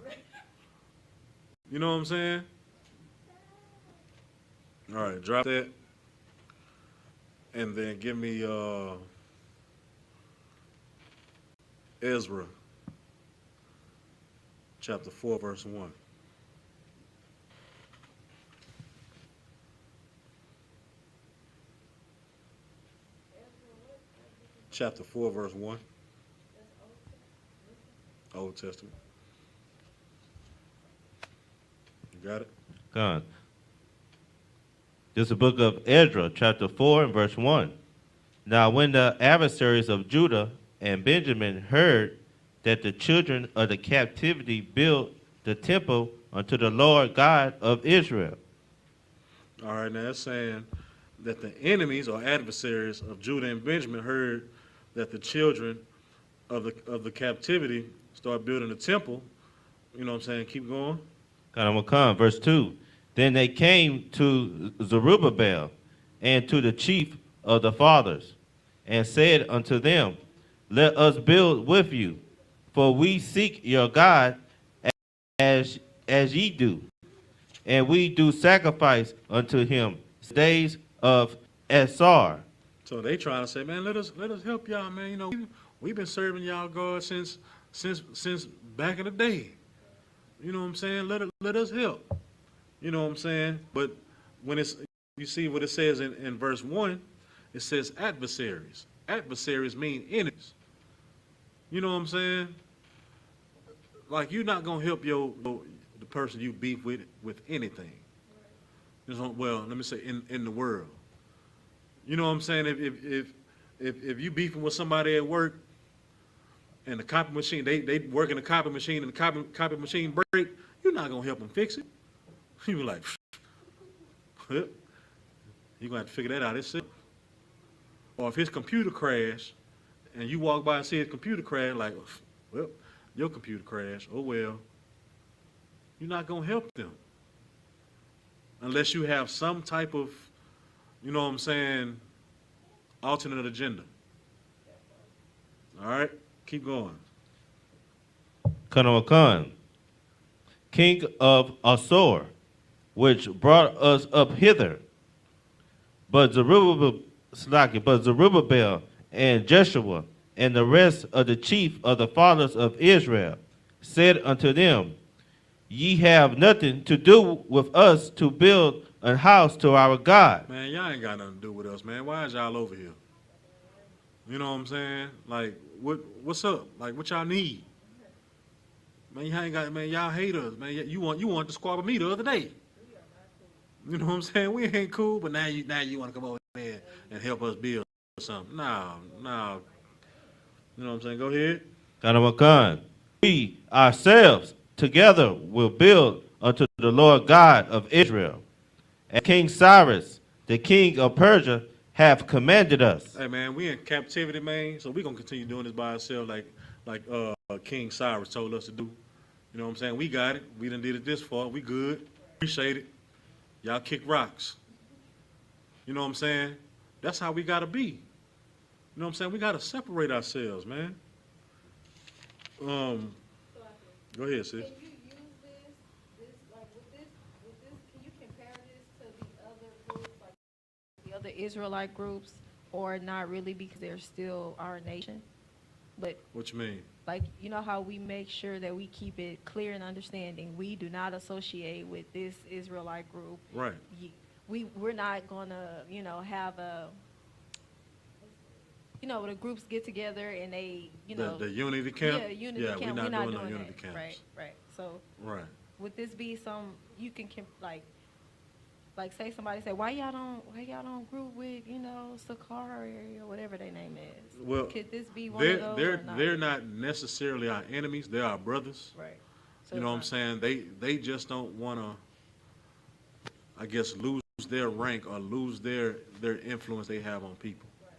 You know what I'm saying? All right, drop that. And then give me Ezra, chapter 4, verse 1. Chapter 4, verse 1. Old Testament. You got it? God. This is the book of Ezra, chapter 4 and verse 1. Now when the adversaries of Judah and Benjamin heard that the children of the captivity built the temple unto the Lord God of Israel. All right, now it's saying that the enemies or adversaries of Judah and Benjamin heard that the children of the captivity start building a temple. You know what I'm saying? Keep going. Verse 2. Then they came to Zerubbabel and to the chief of the fathers, and said unto them, Let us build with you, for we seek your God as ye do. and we do sacrifice unto him days of Esar. So they trying to say, man, let us help y'all, man. You know, we've been serving y'all God since back in the day. You know what I'm saying? Let us help. You know what I'm saying? But when you see what it says in verse 1, it says adversaries. Adversaries mean enemies. You know what I'm saying? Like, you're not gonna help the person you beef with anything. Well, let me say in the world. You know what I'm saying? If you beefing with somebody at work and the copy machine, they work in the copy machine and the copy machine break, you're not gonna help them fix it. You be like, you're gonna have to figure that out yourself. Or if his computer crash and you walk by and see his computer crash, like, well, your computer crash, oh well. You're not gonna help them. Unless you have some type of, you know what I'm saying, alternate agenda. All right, keep going. Kanawakan, king of Asor, which brought us up hither. But Zerubbabel and Jeshua and the rest of the chief of the fathers of Israel said unto them, Ye have nothing to do with us to build a house to our God. Man, y'all ain't got nothing to do with us, man. Why is y'all over here? You know what I'm saying? Like, what's up? Like, what y'all need? Man, y'all ain't got, man, y'all hate us, man. You want to squabble me the other day. You know what I'm saying? We ain't cool, but now you want to come over there and help us build something. No. You know what I'm saying? Go ahead. Kanawakan, we ourselves together will build unto the Lord God of Israel. And King Cyrus, the king of Persia, have commanded us. Hey, man, we in captivity, man, so we're going to continue doing this by ourselves like King Cyrus told us to do. You know what I'm saying? We got it. We done did it this far. We good. Appreciate it. Y'all kick rocks. You know what I'm saying? That's how we got to be. You know what I'm saying? We got to separate ourselves, man. Go ahead, sis. Can you use this like with this, can you compare this to the other groups, like the other Israelite groups, or not really because they're still our nation? But What you mean? like, you know how we make sure that we keep it clear and understanding, we do not associate with this Israelite group. Right. We're not gonna, have a, the groups get together and they, The unity camp? Yeah, unity camp. We're not doing no that. unity camps. Right. So Right. would this be some you can like say somebody say why y'all don't group with Sakari or whatever their name is? Well, could this be one of those? they're not necessarily our enemies. They're our brothers. Right. So You know what I'm saying? They just don't want to, I guess, lose their rank or lose their influence they have on people. Right.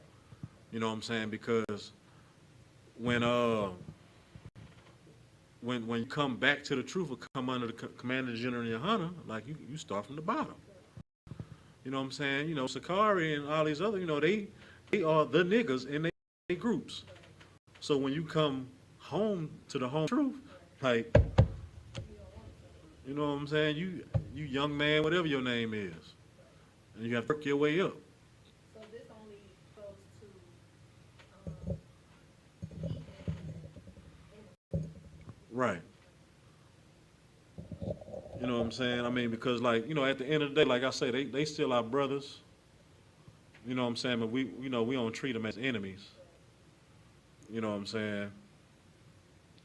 You know what I'm saying? Because when you come back to the truth or come under the command of General YAHANNA, like you start from the bottom. You know what I'm saying? Sakari and all these other, they are the niggas in their groups. So when you come home to the home truth, like, you know what I'm saying? You young man, whatever your name is, and you have to work your way up. So this only goes to Right. You know what I'm saying? I mean, because at the end of the day, like I say, they still our brothers. You know what I'm saying? But we don't treat them as enemies. You know what I'm saying?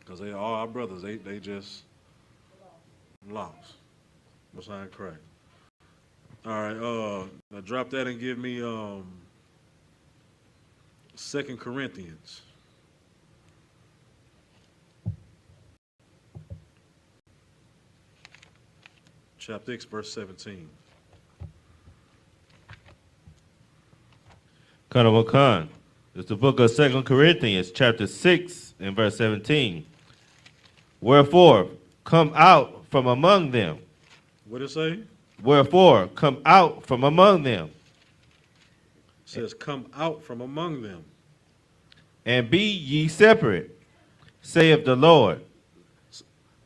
Because they are all our brothers. They just lost. Most High Christ. All right. Now drop that and give me 2 Corinthians. Chapter 6, verse 17. Kanawakan, it's the book of 2 Corinthians, chapter 6, and verse 17. Wherefore, come out from among them. What did it say? Wherefore, come out from among them. It says, come out from among them. And be ye separate, saith the Lord.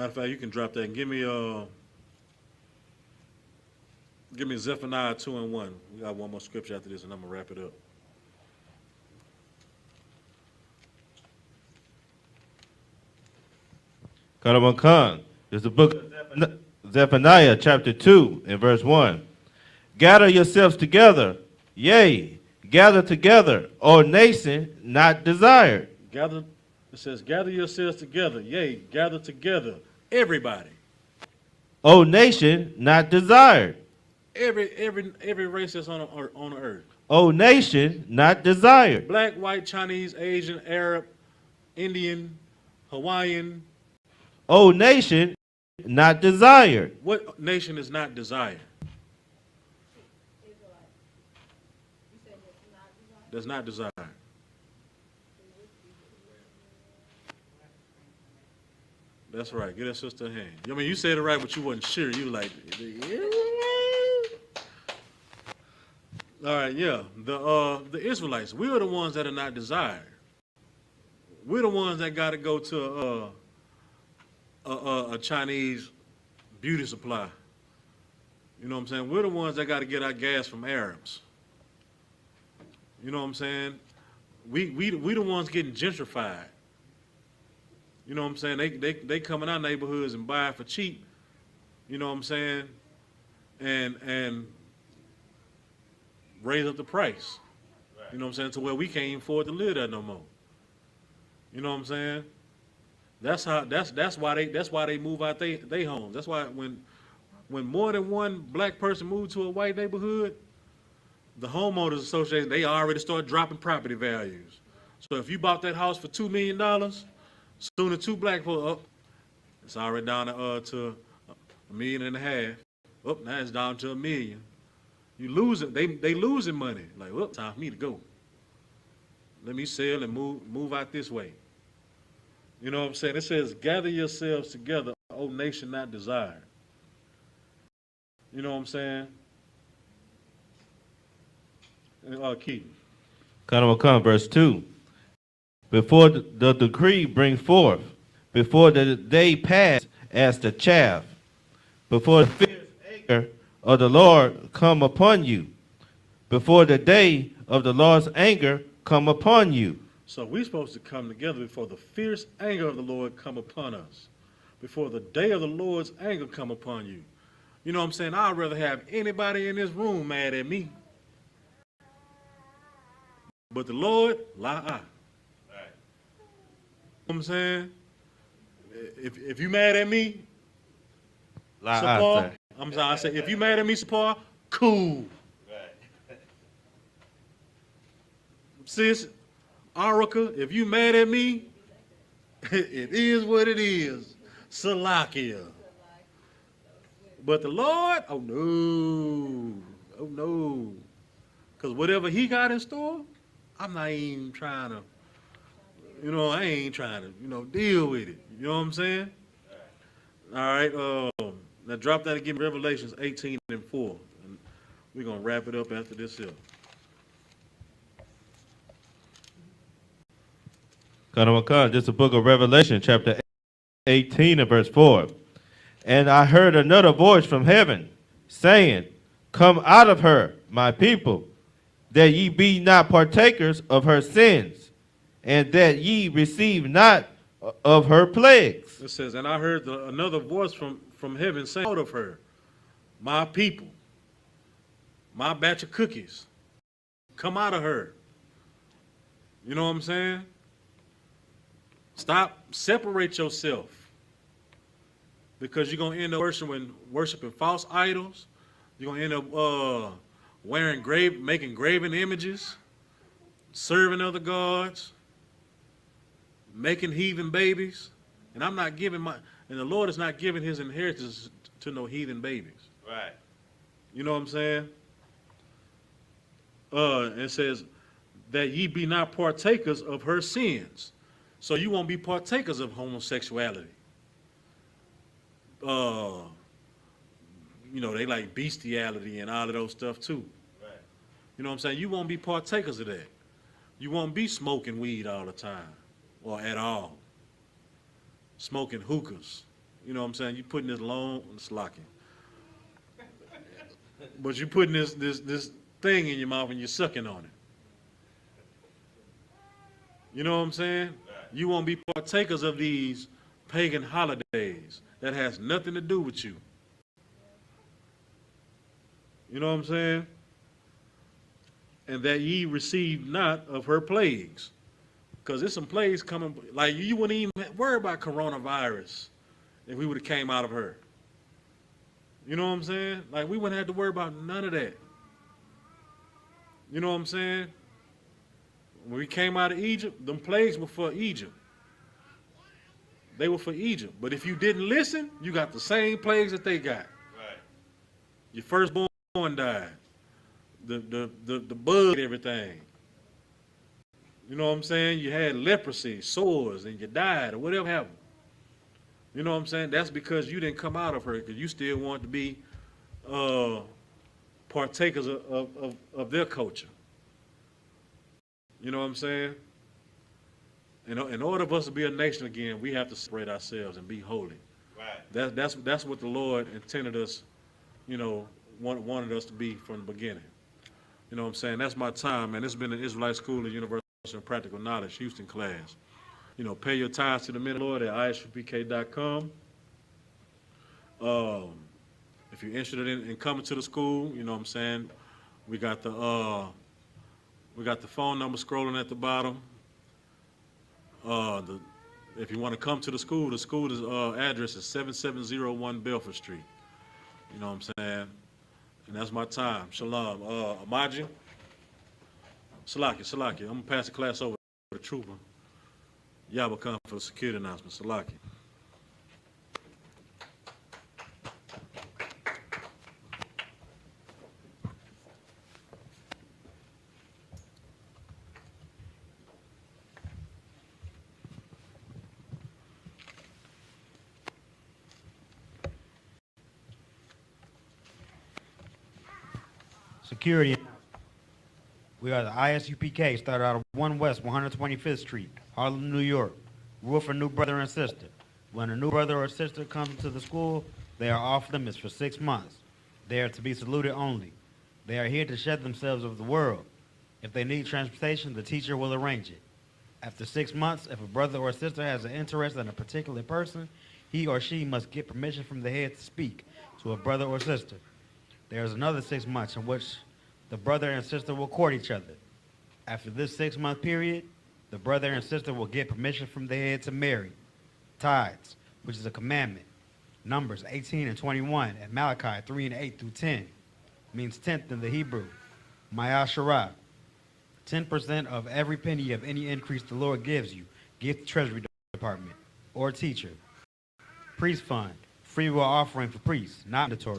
Matter of fact, you can drop that and give me Zephaniah 2:1. We got one more scripture after this, and I'm gonna wrap it up. Khan. There's the book of Zephaniah, chapter 2, and verse 1. Gather yourselves together, yea, gather together, O nation not desired. Gather, it says, gather yourselves together, yea, gather together, everybody. O nation not desired. Every race that's on the earth. O nation not desired. Black, white, Chinese, Asian, Arab, Indian, Hawaiian. O nation not desired. What nation is not desired? That's not desired. That's right. Get that sister a hand. I mean, you said it right, but you wasn't sure. You like, all right, yeah. The Israelites, we are the ones that are not desired. We're the ones that got to go to a Chinese beauty supply. You know what I'm saying? We're the ones that got to get our gas from Arabs. You know what I'm saying? We the ones getting gentrified. You know what I'm saying? They come in our neighborhoods and buy it for cheap. You know what I'm saying? And raise up the price. You know what I'm saying? To where we can't even afford to live there no more. You know what I'm saying? That's why they move out they homes. That's why when more than one black person move to a white neighborhood, the homeowners association, they already start dropping property values. So if you bought that house for $2 million, soon as two black folks up, it's already down to $1.5 million. Up now it's down to $1 million. You lose it. They losing money. Like, well, time for me to go. Let me sell and move out this way. You know what I'm saying? It says, gather yourselves together, O nation not desired. You know what I'm saying? Keith. Come, verse 2. Before the decree bring forth, before the day pass as the chaff, before the fierce anger of the Lord come upon you, before the day of the Lord's anger come upon you. So we're supposed to come together before the fierce anger of the Lord come upon us, before the day of the Lord's anger come upon you. You know what I'm saying? I'd rather have anybody in this room mad at me. But the Lord, la. Right. You know what I'm saying? If you mad at me, Sapar, I'm sorry, I say, if you mad at me, Sapar, cool. Right. Sis, Arica, if you mad at me, it is what it is. Salakia. But the Lord, oh no. Because whatever he got in store, I'm not even trying to, I ain't trying to, deal with it. You know what I'm saying? All right, now drop that again, Revelations 18:4. And we're going to wrap it up after this here. This is the book of Revelation, chapter 18 and verse 4. And I heard another voice from heaven saying, come out of her, my people, that ye be not partakers of her sins, and that ye receive not of her plagues. It says, and I heard another voice from heaven saying, out of her, my people, my batch of cookies, come out of her. You know what I'm saying? Separate yourself. Because you're going to end up worshiping false idols. You're going to end up making graven images, serving other gods, making heathen babies. And the Lord is not giving his inheritance to no heathen babies. Right. You know what I'm saying? It says that ye be not partakers of her sins. So you won't be partakers of homosexuality. They like bestiality and all of those stuff too. Right. You know what I'm saying? You won't be partakers of that. You won't be smoking weed all the time or at all. Smoking hookahs. You know what I'm saying? You putting this long, it's locking. But you putting this thing in your mouth and you're sucking on it. You know what I'm saying? You won't be partakers of these pagan holidays that has nothing to do with you. You know what I'm saying? And that ye receive not of her plagues. Because there's some plagues coming, like you wouldn't even worry about coronavirus if we would have came out of her. You know what I'm saying? Like we wouldn't have to worry about none of that. You know what I'm saying? When we came out of Egypt, them plagues were for Egypt. They were for Egypt. But if you didn't listen, you got the same plagues that they got. Right. Your firstborn died. The bug, everything. You know what I'm saying? You had leprosy, sores, and you died, or whatever happened. You know what I'm saying? That's because you didn't come out of her, because you still want to be partakers of their culture. You know what I'm saying? In order for us to be a nation again, we have to separate ourselves and be holy. Right. That's what the Lord intended us, you know, wanted us to be from the beginning. You know what I'm saying? That's my time, man. It's been an Israelite School of Universal and Practical Knowledge Houston class. You know, pay your tithes to the men of the Lord at ISUPK.com. If you're interested in coming to the school, you know what I'm saying, we got the phone number scrolling at the bottom. If you want to come to the school address is 7701 Belford Street. You know what I'm saying? And that's my time. Shalom. Amaji? Salaki. I'm going to pass the class over to the trooper. Y'all will come for the security announcement. Salaki. Security. We are the I.S.U.P.K. started out of 1 West 125th Street, Harlem, New York. Rule for new brother and sister. When a new brother or sister comes to the school, they are off limits for 6 months. They are to be saluted only. They are here to shed themselves of the world. If they need transportation, the teacher will arrange it. After 6 months, if a brother or sister has an interest in a particular person, he or she must get permission from the head to speak to a brother or sister. There is another 6 months in which the brother and sister will court each other. After this 6-month period, the brother and sister will get permission from the head to marry. Tithes, which is a commandment. Numbers 18 and 21 and Malachi 3 and 8 through 10 means tenth in the Hebrew. Mayashara, 10% of every penny of any increase the Lord gives you, give the Treasury Department or teacher. Priest fund, free will offering for priests, not mandatory.